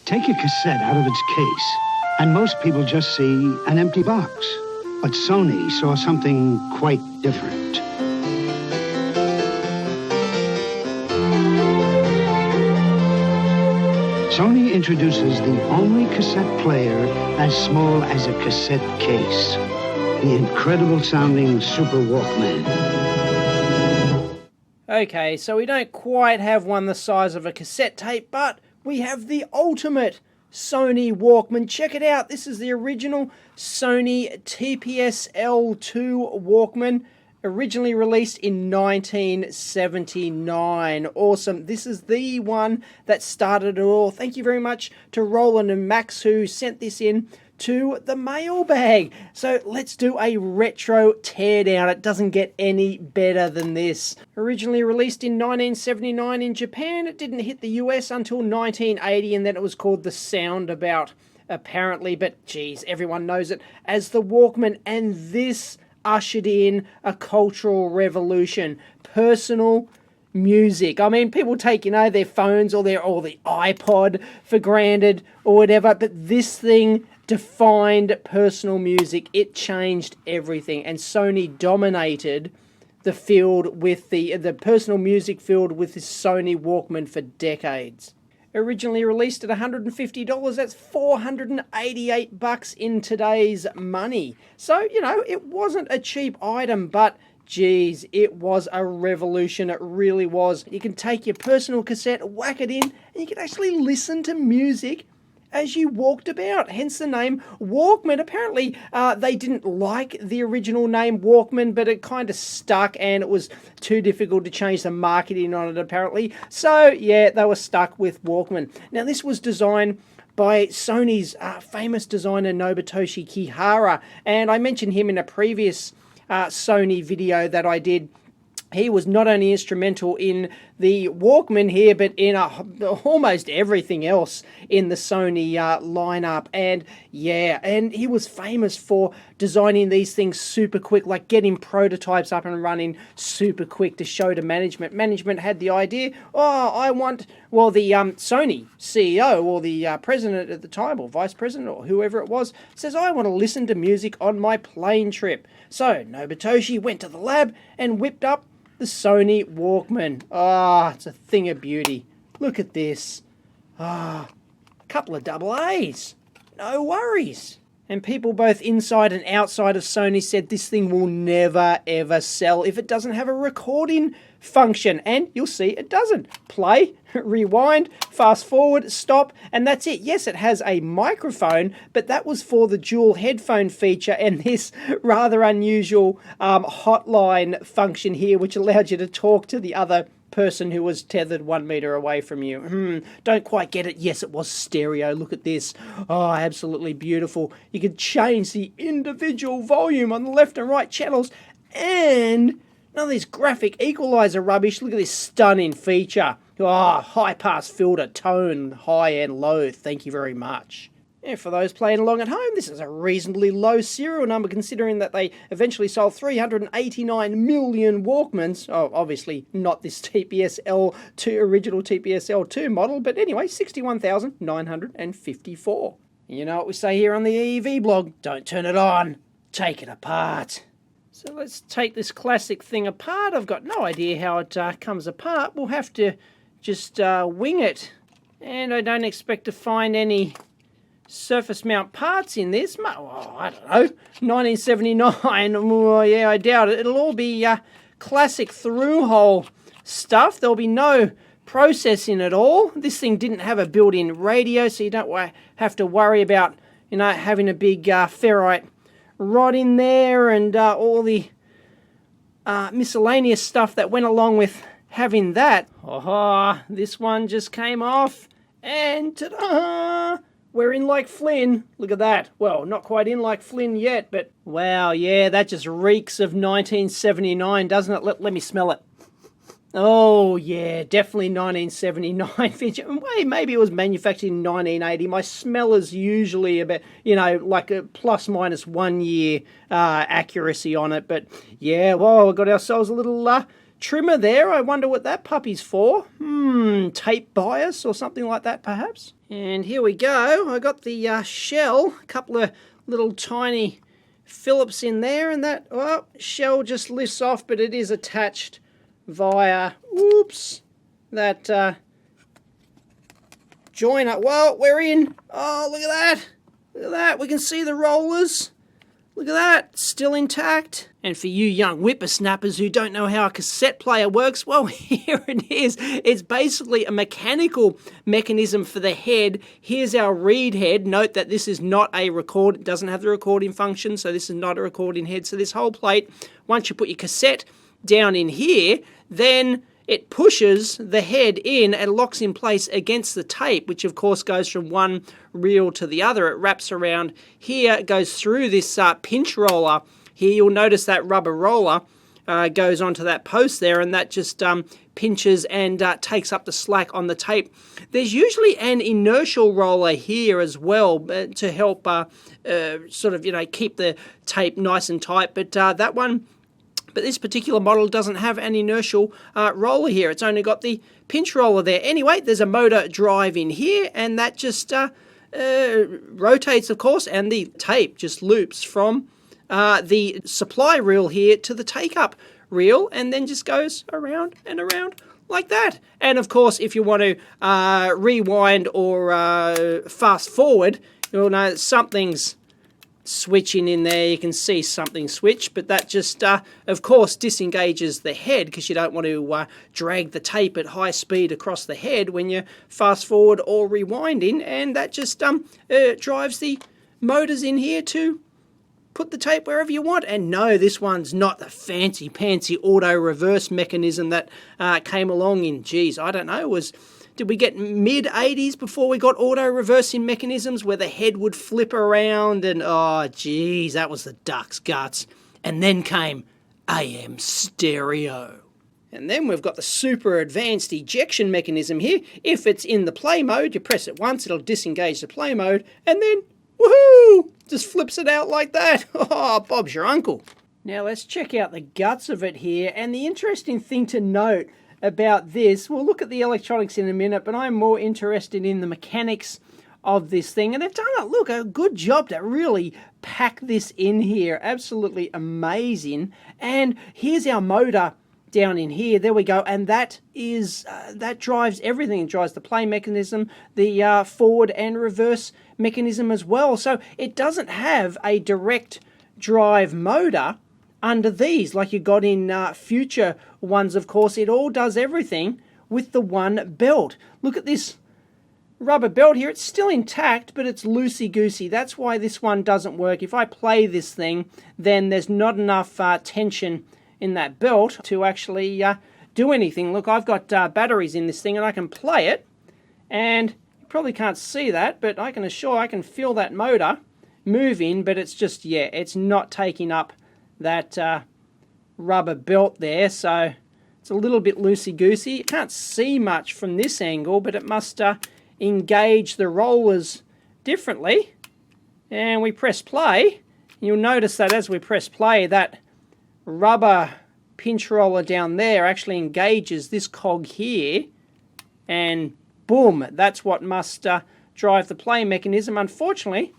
Take a cassette out of its case, and most people just see an empty box. But Sony saw something quite different. Sony introduces the only cassette player as small as a cassette case. The incredible sounding Super Walkman. Okay, so we don't quite have one the size of a cassette tape, but we have the ultimate Sony Walkman. Check it out. This is the original Sony TPS-L2 Walkman, originally released in 1979. Awesome. This is the one that started it all. Thank you very much to Roland and Max, who sent this in to the mailbag. So let's do a retro teardown. It doesn't get any better than this. Originally released in 1979 in Japan, it didn't hit the US until 1980, and then it was called the Soundabout, apparently, but geez, everyone knows it as the Walkman, and this ushered in a cultural revolution. Personal music. I mean, people take, their phones or the iPod for granted or whatever, but this thing defined personal music. It changed everything, and Sony dominated the field with the personal music field with this Sony Walkman for decades. Originally released at $150, that's $488 in today's money. So, it wasn't a cheap item, but geez, it was a revolution. It really was. You can take your personal cassette, whack it in, and you can actually listen to music as you walked about, hence the name Walkman. Apparently, they didn't like the original name Walkman, but it kind of stuck, and it was too difficult to change the marketing on it, apparently. So, yeah, they were stuck with Walkman. Now, this was designed by Sony's famous designer Nobutoshi Kihara, and I mentioned him in a previous Sony video that I did. He was not only instrumental in the Walkman here, but in almost everything else in the Sony lineup. And yeah, and he was famous for designing these things super quick, like getting prototypes up and running super quick to show to management. Management had the idea, the Sony CEO or the president at the time, or vice president, or whoever it was, says, I want to listen to music on my plane trip. So Nobutoshi went to the lab and whipped up the Sony Walkman. It's a thing of beauty. Look at this. A couple of double A's. No worries. And people both inside and outside of Sony said this thing will never ever sell if it doesn't have a recording function. And you'll see it doesn't. Play, rewind, fast forward, stop, and that's it. Yes, it has a microphone, but that was for the dual headphone feature and this rather unusual hotline function here, which allowed you to talk to the other person who was tethered 1 meter away from you. Don't quite get it. Yes, it was stereo. Look at this. Absolutely beautiful. You could change the individual volume on the left and right channels, and none of this graphic equalizer rubbish. Look at this stunning feature. High pass filter, tone, high and low. Thank you very much. And for those playing along at home, this is a reasonably low serial number considering that they eventually sold 389 million Walkmans. Obviously not this TPS-L2, original TPS-L2 model, but anyway, 61,954. You know what we say here on the EEVblog, don't turn it on, take it apart. So let's take this classic thing apart. I've got no idea how it comes apart. We'll have to just wing it. And I don't expect to find any surface mount parts in this. I don't know, 1979. Yeah, I doubt it. It'll all be classic through-hole stuff. There'll be no processing at all. This thing didn't have a built-in radio, so you don't have to worry about having a big ferrite rod in there and all the miscellaneous stuff that went along with having that. This one just came off, and ta-da! We're in like Flynn. Look at that. Well, not quite in like Flynn yet, but wow, yeah, that just reeks of 1979, doesn't it? Let me smell it. Oh, yeah, definitely 1979 feature. Maybe it was manufactured in 1980. My smell is usually about, like a plus minus 1 year accuracy on it. But yeah, we got ourselves a little trimmer there. I wonder what that puppy's for. Tape bias or something like that perhaps. And here we go. I got the shell, a couple of little tiny Phillips in there, and that shell just lifts off, but it is attached via, that joiner. Well, we're in. Oh, look at that. Look at that. We can see the rollers. Look at that, still intact. And for you young whippersnappers who don't know how a cassette player works, well, here it is. It's basically a mechanical mechanism for the head. Here's our read head. Note that this is not a record. It doesn't have the recording function, so this is not a recording head. So this whole plate, once you put your cassette down in here, then it pushes the head in and locks in place against the tape, which of course goes from one reel to the other. It wraps around here, it goes through this pinch roller. Here you'll notice that rubber roller goes onto that post there, and that just pinches and takes up the slack on the tape. There's usually an inertial roller here as well to help sort of, keep the tape nice and tight, but this particular model doesn't have an inertial roller here. It's only got the pinch roller there. Anyway, there's a motor drive in here, and that just rotates, of course, and the tape just loops from the supply reel here to the take-up reel, and then just goes around and around like that. And, of course, if you want to rewind or fast forward, you'll know that something's switching in there. You can see something switch, but that just of course disengages the head, because you don't want to drag the tape at high speed across the head when you fast forward or rewinding, and that just drives the motors in here to put the tape wherever you want. And no, this one's not the fancy pantsy auto reverse mechanism that came along in, I don't know, did we get mid-80s before we got auto-reversing mechanisms where the head would flip around and, that was the duck's guts. And then came AM stereo. And then we've got the super advanced ejection mechanism here. If it's in the play mode, you press it once, it'll disengage the play mode, and then, woohoo, just flips it out like that. Oh, Bob's your uncle. Now let's check out the guts of it here, and the interesting thing to note about this, we'll look at the electronics in a minute, but I'm more interested in the mechanics of this thing. And they've done a good job to really pack this in here. Absolutely amazing. And here's our motor down in here. There we go. And that is that drives everything. It drives the play mechanism, the forward and reverse mechanism as well. So it doesn't have a direct drive motor under these like you got in future ones, of course. It all does everything with the one belt. Look at this rubber belt here. It's still intact, but it's loosey-goosey. That's why this one doesn't work. If I play this thing, then there's not enough tension in that belt to actually do anything. Look, I've got batteries in this thing, and I can play it, and you probably can't see that, but I can assure I can feel that motor moving, but it's just, it's not taking up that rubber belt there, so it's a little bit loosey-goosey. You can't see much from this angle, but it must engage the rollers differently. And we press play. You'll notice that as we press play, that rubber pinch roller down there actually engages this cog here, and boom, that's what must drive the play mechanism. Unfortunately,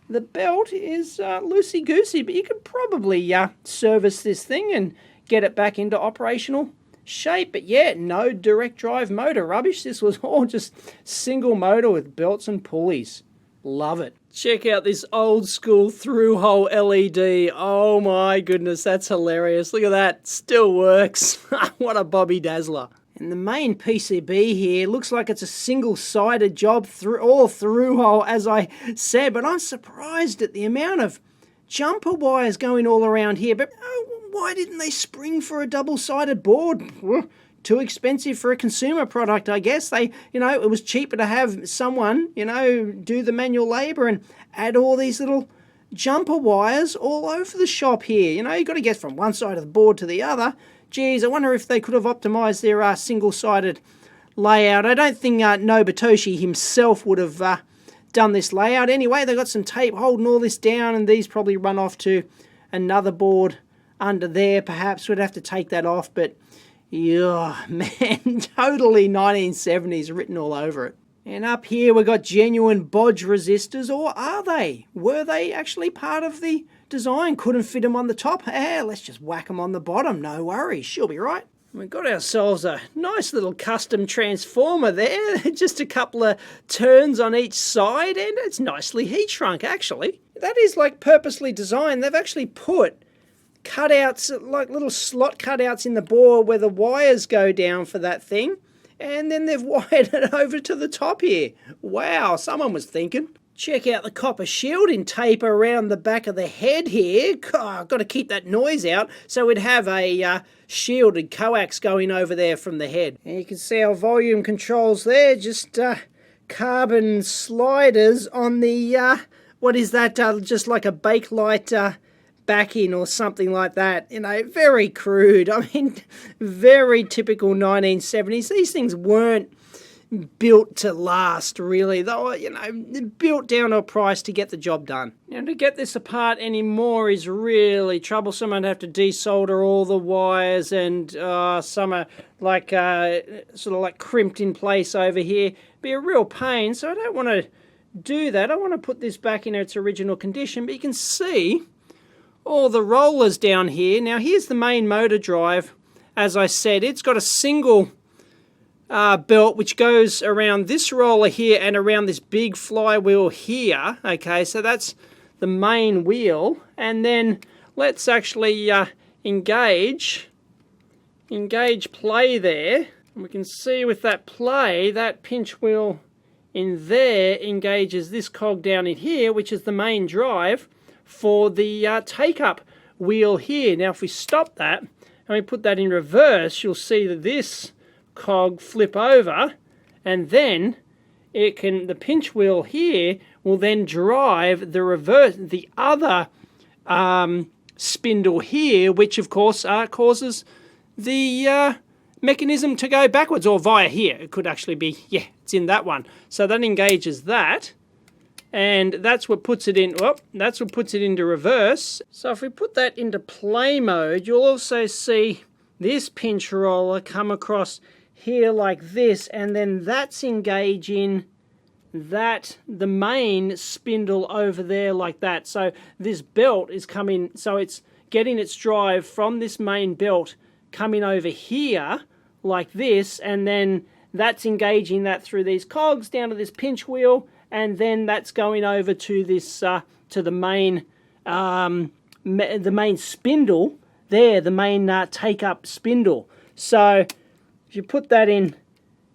the belt is loosey-goosey, but you could probably service this thing and get it back into operational shape. But no direct drive motor. Rubbish. This was all just single motor with belts and pulleys. Love it. Check out this old school through-hole LED. Oh my goodness, that's hilarious. Look at that. Still works. What a Bobby Dazzler. And the main PCB here looks like it's a single-sided job all through hole, as I said, but I'm surprised at the amount of jumper wires going all around here. But why didn't they spring for a double-sided board? Too expensive for a consumer product, I guess. It was cheaper to have someone, do the manual labor and add all these little jumper wires all over the shop here. You've got to get from one side of the board to the other. Geez, I wonder if they could have optimized their single-sided layout. I don't think Nobutoshi himself would have done this layout. Anyway, they've got some tape holding all this down, and these probably run off to another board under there. Perhaps we'd have to take that off, but Yeah, man, totally 1970s written all over it. And up here we've got genuine bodge resistors, or are they? Were they actually part of the design? Couldn't fit them on the top? Let's just whack them on the bottom, no worries, she'll be right. We've got ourselves a nice little custom transformer there, just a couple of turns on each side, and it's nicely heat shrunk actually. That is like purposely designed. They've actually put cutouts, like little slot cutouts in the board where the wires go down for that thing, and then they've wired it over to the top here. Wow, someone was thinking. Check out the copper shielding tape around the back of the head here. Got to keep that noise out, so we'd have a shielded coax going over there from the head. And you can see our volume controls there, just carbon sliders on the, what is that, just like a bakelite backing or something like that. You know, very crude. I mean, very typical 1970s. These things weren't built to last, really. They were, you know, built down to a price to get the job done. Now, to get this apart anymore is really troublesome. I'd have to desolder all the wires, and some are like sort of like crimped in place over here. Be a real pain, so I don't want to do that. I want to put this back in its original condition, but you can see all the rollers down here. Now, here's the main motor drive. As I said, it's got a single belt which goes around this roller here and around this big flywheel here. Okay, so that's the main wheel. And then let's actually engage play there. And we can see with that play, that pinch wheel in there engages this cog down in here, which is the main drive for the take-up wheel here. Now, if we stop that and we put that in reverse, you'll see that this cog flip over, and then it can, the pinch wheel here will then drive the reverse, the other spindle here, which of course causes the mechanism to go backwards, or via here. It could actually be, yeah, it's in that one. So that engages that, and that's what puts it in, well, that's what puts it into reverse. So if we put that into play mode, you'll also see this pinch roller come across here like this, and then that's engaging that, the main spindle over there like that. So this belt is coming, so it's getting its drive from this main belt coming over here like this, and then that's engaging that through these cogs down to this pinch wheel, and then that's going over to this to the main spindle there, the main take-up spindle. So if you put that in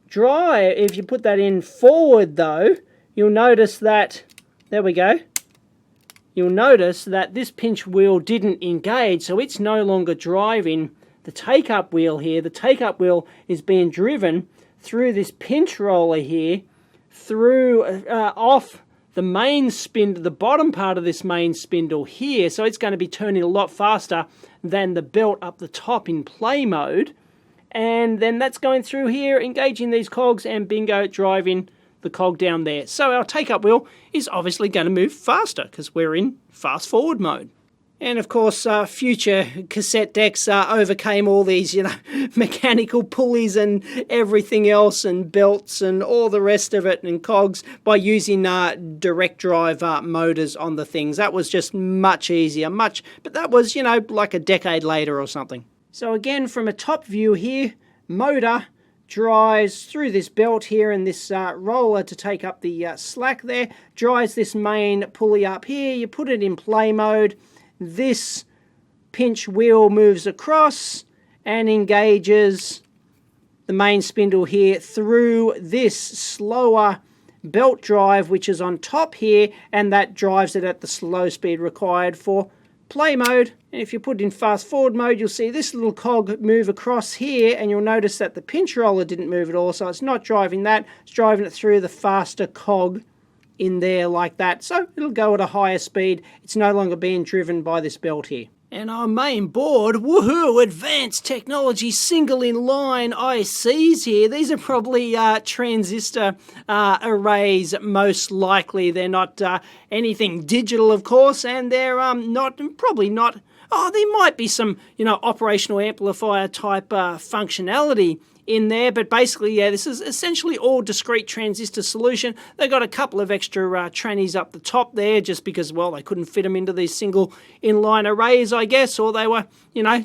drive, if you put that in forward though, you'll notice that, there we go, you'll notice that this pinch wheel didn't engage, so it's no longer driving the take-up wheel here. The take-up wheel is being driven through this pinch roller here, through off the main spindle, the bottom part of this main spindle here, so it's going to be turning a lot faster than the belt up the top in play mode. And then that's going through here, engaging these cogs, and bingo, driving the cog down there. So our take-up wheel is obviously going to move faster because we're in fast-forward mode. And of course, future cassette decks overcame all these, you know, mechanical pulleys and everything else, and belts and all the rest of it, and cogs, by using direct drive motors on the things. That was just much easier, but that was, you know, like a decade later or something. So again, from a top view here, motor drives through this belt here and this roller to take up the slack there, drives this main pulley up here, you put it in play mode, this pinch wheel moves across and engages the main spindle here through this slower belt drive, which is on top here, and that drives it at the slow speed required for play mode. And if you put it in fast forward mode, you'll see this little cog move across here, and you'll notice that the pinch roller didn't move at all, so it's not driving that, it's driving it through the faster cog in there like that, so it'll go at a higher speed. It's no longer being driven by this belt here. And our main board, woohoo, advanced technology single inline ICs here. These are probably transistor arrays, most likely. They're not anything digital, of course, and they're probably not there might be some, operational amplifier type functionality in there, but basically, this is essentially all discrete transistor solution. They got a couple of extra trannies up the top there, just because, well, they couldn't fit them into these single inline arrays, I guess, or they were,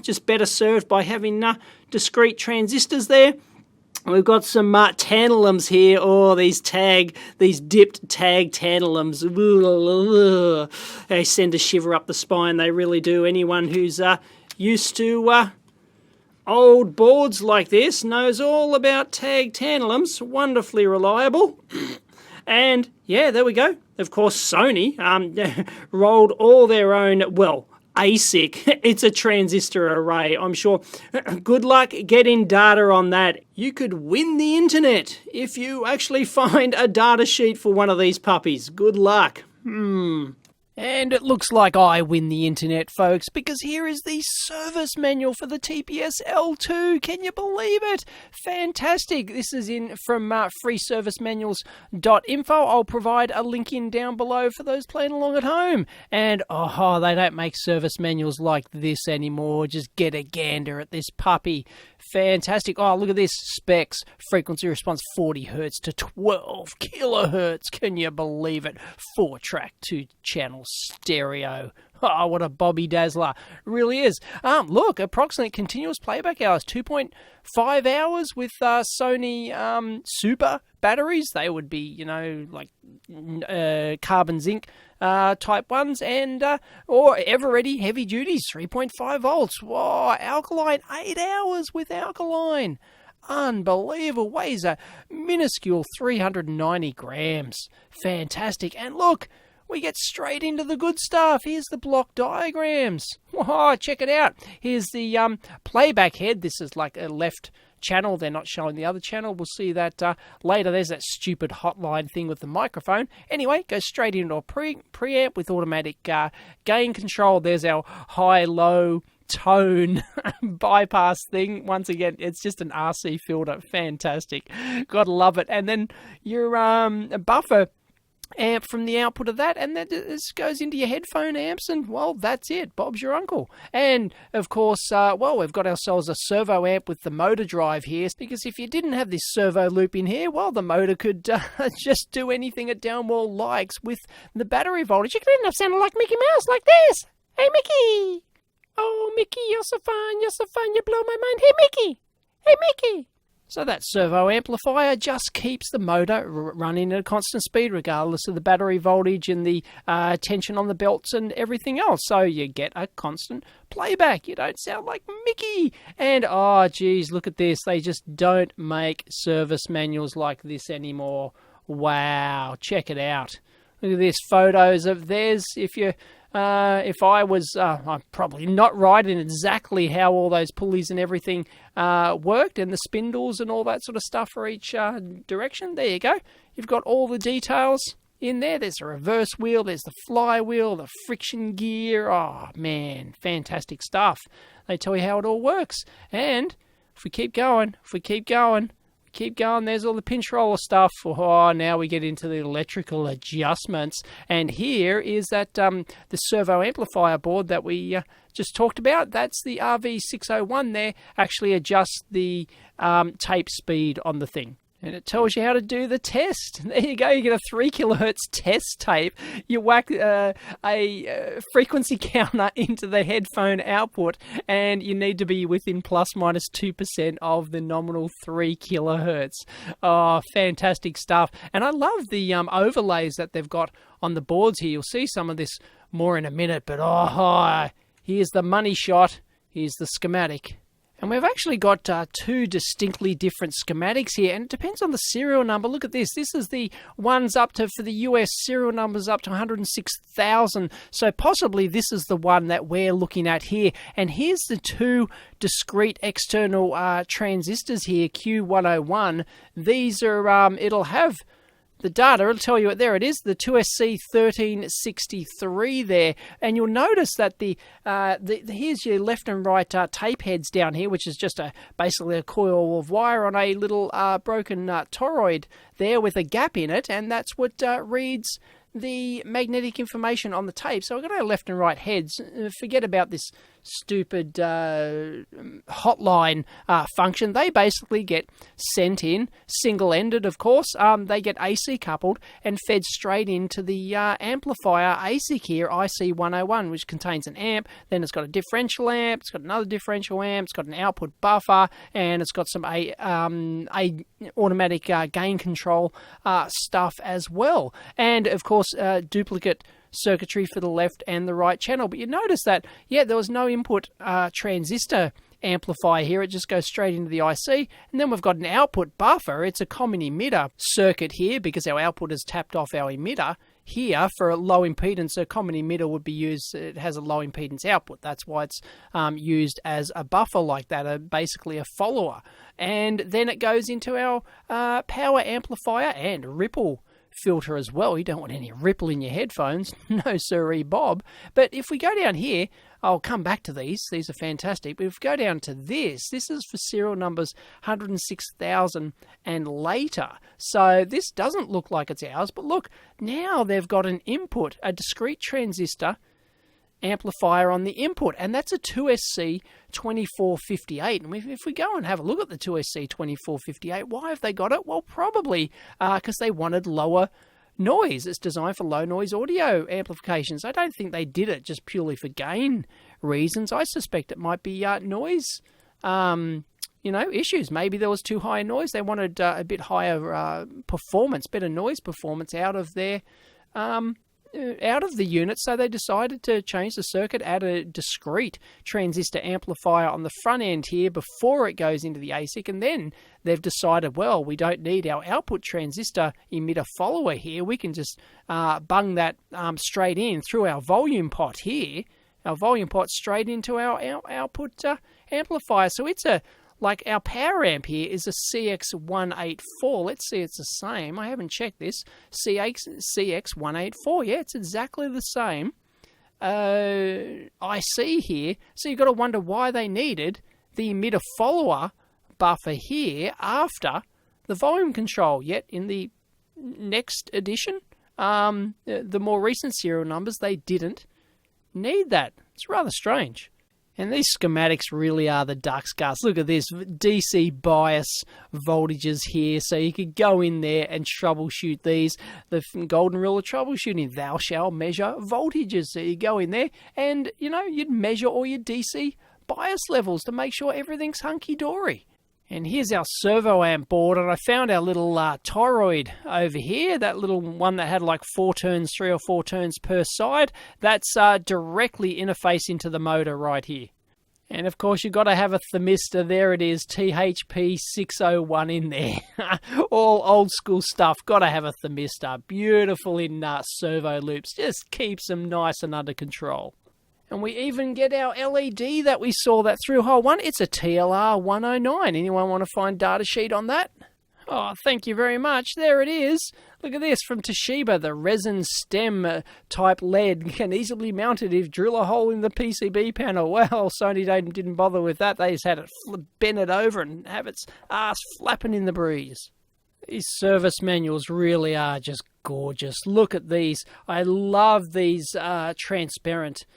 just better served by having discrete transistors there. We've got some tantalums here. Oh, these dipped tag tantalums. They send a shiver up the spine. They really do. Anyone who's used to old boards like this knows all about tag tantalums. Wonderfully reliable. And yeah, there we go. Of course, Sony rolled all their own, well, ASIC. It's a transistor array, I'm sure. Good luck getting data on that. You could win the internet if you actually find a data sheet for one of these puppies. Good luck. And it looks like I win the internet, folks, because here is the service manual for the TPS-L2. Can you believe it? Fantastic. This is from freeservicemanuals.info. I'll provide a link in down below for those playing along at home. And, they don't make service manuals like this anymore. Just get a gander at this puppy. Fantastic. Oh, look at this. Specs. Frequency response 40 Hz to 12 kilohertz. Can you believe it? 4-track, 2-channel stereo. Oh, what a Bobby Dazzler. Really is. Look, approximate continuous playback hours. 2.5 hours with Sony Super batteries. They would be, like carbon zinc type ones, and or ever-ready heavy duties, 3.5 volts. Whoa, alkaline, 8 hours with alkaline. Unbelievable. Weighs a minuscule 390 grams. Fantastic. And look, we get straight into the good stuff. Here's the block diagrams. Whoa, check it out. Here's the playback head. This is like a left channel. They're not showing the other channel. We'll see that later. There's that stupid hotline thing with the microphone. Anyway, goes straight into a preamp with automatic gain control. There's our high-low tone bypass thing. Once again, it's just an RC filter. Fantastic. Gotta love it. And then your buffer amp from the output of that, and then this goes into your headphone amps, and well, that's it. Bob's your uncle. And of course, we've got ourselves a servo amp with the motor drive here, because if you didn't have this servo loop in here, well, the motor could just do anything a downwall likes with the battery voltage. You could end up sounding like Mickey Mouse, like this. Hey, Mickey. Oh, Mickey, you're so fun, you blow my mind. Hey, Mickey. Hey, Mickey. So that servo amplifier just keeps the motor running at a constant speed regardless of the battery voltage and the tension on the belts and everything else. So you get a constant playback. You don't sound like Mickey. And, look at this. They just don't make service manuals like this anymore. Wow, check it out. Look at this, photos of theirs. If I was, I'm probably not right in exactly how all those pulleys and everything worked, and the spindles and all that sort of stuff for each direction. There you go. You've got all the details in there. There's a reverse wheel, there's the flywheel, the friction gear. Oh, man, fantastic stuff. They tell you how it all works. And if we keep going, there's all the pinch roller stuff. Now we get into the electrical adjustments. And here is that the servo amplifier board that we just talked about. That's the RV601 there. Actually adjusts the tape speed on the thing. And it tells you how to do the test. There you go. You get a 3 kilohertz test tape. You whack a frequency counter into the headphone output, and you need to be within plus minus 2% of the nominal 3 kilohertz. Oh, fantastic stuff. And I love the overlays that they've got on the boards here. You'll see some of this more in a minute, but here's the money shot. Here's the schematic. And we've actually got two distinctly different schematics here, and it depends on the serial number. Look at this. This is the ones up to, for the US, serial numbers up to 106,000. So possibly this is the one that we're looking at here. And here's the two discrete external transistors here, Q101. These are, it'll have the data, it'll tell you, there it is, the 2SC1363 there. And you'll notice that here's your left and right tape heads down here, which is just basically a coil of wire on a little broken toroid there with a gap in it. And that's what reads the magnetic information on the tape. So I've got our left and right heads. Forget about this stupid hotline function. They basically get sent in, single-ended of course. They get AC coupled and fed straight into the amplifier ASIC here, IC101, which contains an amp. Then it's got a differential amp, it's got another differential amp, it's got an output buffer, and it's got some automatic gain control stuff as well. And of course, duplicate circuitry for the left and the right channel. But you notice that, yeah, there was no input transistor amplifier here. It just goes straight into the IC. And then we've got an output buffer. It's a common emitter circuit here because our output has tapped off our emitter. Here, for a low impedance, a common emitter would be used, it has a low impedance output. That's why it's used as a buffer like that, basically a follower. And then it goes into our power amplifier and ripple filter as well. You don't want any ripple in your headphones. No siree, Bob. But if we go down here, I'll come back to these. These are fantastic. But if we go down to this is for serial numbers 106,000 and later. So this doesn't look like it's ours, but look, now they've got an input, a discrete transistor amplifier on the input, and that's a 2SC2458. And if we go and have a look at the 2SC2458, why have they got it? Well, probably because they wanted lower noise. It's designed for low noise audio amplifications. I don't think they did it just purely for gain reasons. I suspect it might be noise issues. Maybe there was too high a noise. They wanted a bit higher performance, better noise performance out of their the unit, so they decided to change the circuit, add a discrete transistor amplifier on the front end here before it goes into the ASIC, and then they've decided, well, we don't need our output transistor emitter follower here. We can just bung that straight in through our volume pot here, our volume pot straight into our output amplifier. So it's like our power amp here is a CX184. Let's see, it's the same. I haven't checked this. CX184. Yeah, it's exactly the same IC here. So you've got to wonder why they needed the emitter follower buffer here after the volume control. Yet in the next edition, the more recent serial numbers, they didn't need that. It's rather strange. And these schematics really are the duck's guts. Look at this, DC bias voltages here. So you could go in there and troubleshoot these. The golden rule of troubleshooting, thou shalt measure voltages. So you go in there and, you'd measure all your DC bias levels to make sure everything's hunky-dory. And here's our Servo Amp board, and I found our little toroid over here, that little one that had like 3 or 4 turns per side. That's directly interfaced into the motor right here. And of course you've got to have a thermistor. There it is, THP601 in there. All old school stuff, got to have a thermistor. Beautiful in servo loops, just keeps them nice and under control. And we even get our LED that we saw, that through-hole one. It's a TLR 109. Anyone want to find data sheet on that? Oh, thank you very much. There it is. Look at this from Toshiba. The resin stem type LED can easily be mounted if drill a hole in the PCB panel. Well, Sony didn't bother with that. They just had it bend it over and have its ass flapping in the breeze. These service manuals really are just gorgeous. Look at these. I love these transparent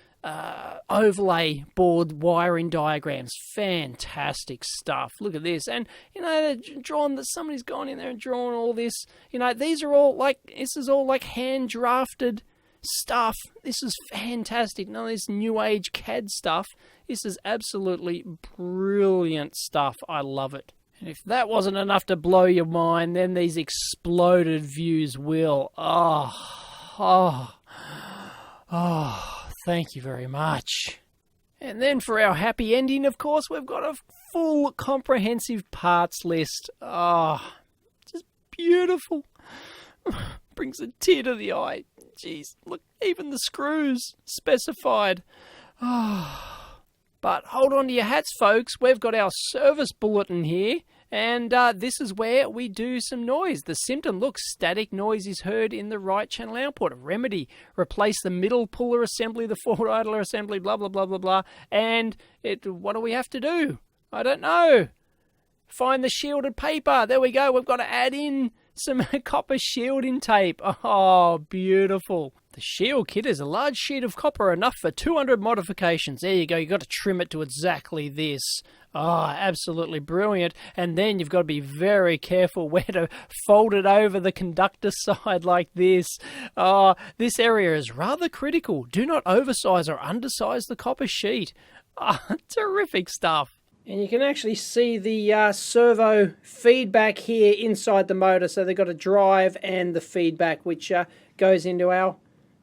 overlay board wiring diagrams. Fantastic stuff. Look at this. And, they're drawn, that somebody's gone in there and drawn all this. These are all this is all like hand drafted stuff. This is fantastic. None of this new age CAD stuff. This is absolutely brilliant stuff. I love it. And if that wasn't enough to blow your mind, then these exploded views will. Oh. Thank you very much. And then for our happy ending, of course, we've got a full comprehensive parts list. Just beautiful. Brings a tear to the eye. Jeez, look, even the screws specified. But hold on to your hats, folks. We've got our service bulletin here. And this is where we do some noise. The symptom, look, static noise is heard in the right channel output. Remedy, replace the middle puller assembly, the forward idler assembly, blah, blah, blah, blah, blah. And what do we have to do? I don't know. Find the shielded paper. There we go. We've got to add in some copper shielding tape. Oh, beautiful. The shield kit is a large sheet of copper, enough for 200 modifications. There you go, you've got to trim it to exactly this. Oh, absolutely brilliant. And then you've got to be very careful where to fold it over the conductor side like this. Oh, this area is rather critical. Do not oversize or undersize the copper sheet. Oh, terrific stuff. And you can actually see the servo feedback here inside the motor. So they've got a drive and the feedback, which goes into our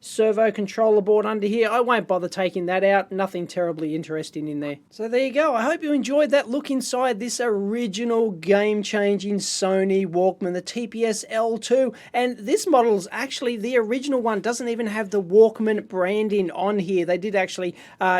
servo controller board under here. I won't bother taking that out. Nothing terribly interesting in there. So there you go. I hope you enjoyed that look inside this original game-changing Sony Walkman, the TPS-L2. And this model is actually the original one. Doesn't even have the Walkman branding on here. They did actually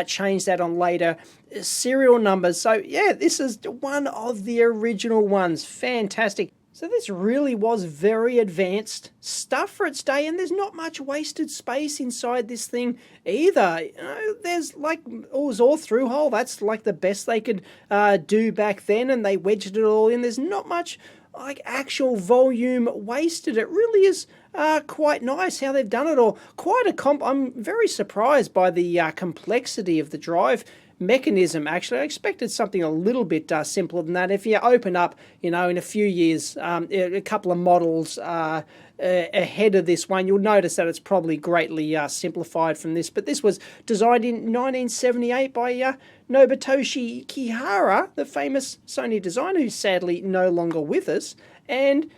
change that on later serial numbers. So yeah, this is one of the original ones. Fantastic. So this really was very advanced stuff for its day, and there's not much wasted space inside this thing either. You know, there's like, it was all through hole. That's like the best they could do back then, and they wedged it all in. There's not much like actual volume wasted. It really is quite nice how they've done it all. Quite a I'm very surprised by the complexity of the drive mechanism. Actually, I expected something a little bit simpler than that. If you open up, you know, in a few years, a couple of models ahead of this one, you'll notice that it's probably greatly simplified from this. But this was designed in 1978 by Nobutoshi Kihara, the famous Sony designer who's sadly no longer with us, and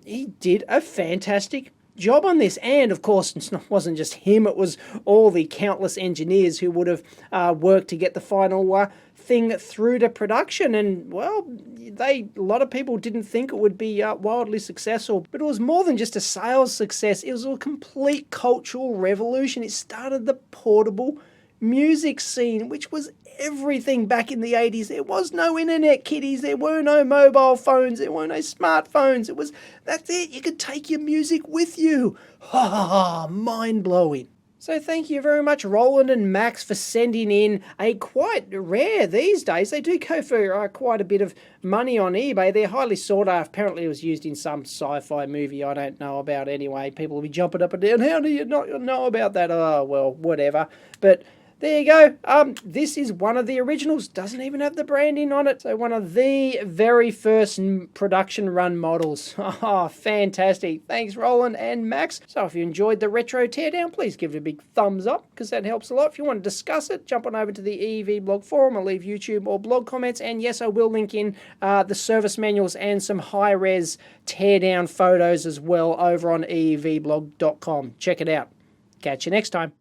he did a fantastic job on this. And of course, it wasn't just him, it was all the countless engineers who would have worked to get the final thing through to production. And well, a lot of people didn't think it would be wildly successful, but it was more than just a sales success. It was a complete cultural revolution. It started the portable music scene, which was everything back in the 80s. There was no internet, kiddies. There were no mobile phones. There were no smartphones. That's it. You could take your music with you. Ha ha ha, mind-blowing. So thank you very much, Roland and Max, for sending in a quite rare these days. They do go for quite a bit of money on eBay. They're highly sought after. Apparently it was used in some sci-fi movie I don't know about anyway. People will be jumping up and down. How do you not know about that? Oh, well, whatever. But there you go. This is one of the originals. Doesn't even have the branding on it. So one of the very first production run models. Oh, fantastic. Thanks, Roland and Max. So if you enjoyed the retro teardown, please give it a big thumbs up, because that helps a lot. If you want to discuss it, jump on over to the EEVblog forum. I'll leave YouTube or blog comments. And yes, I will link in the service manuals and some high-res teardown photos as well over on EEVblog.com. Check it out. Catch you next time.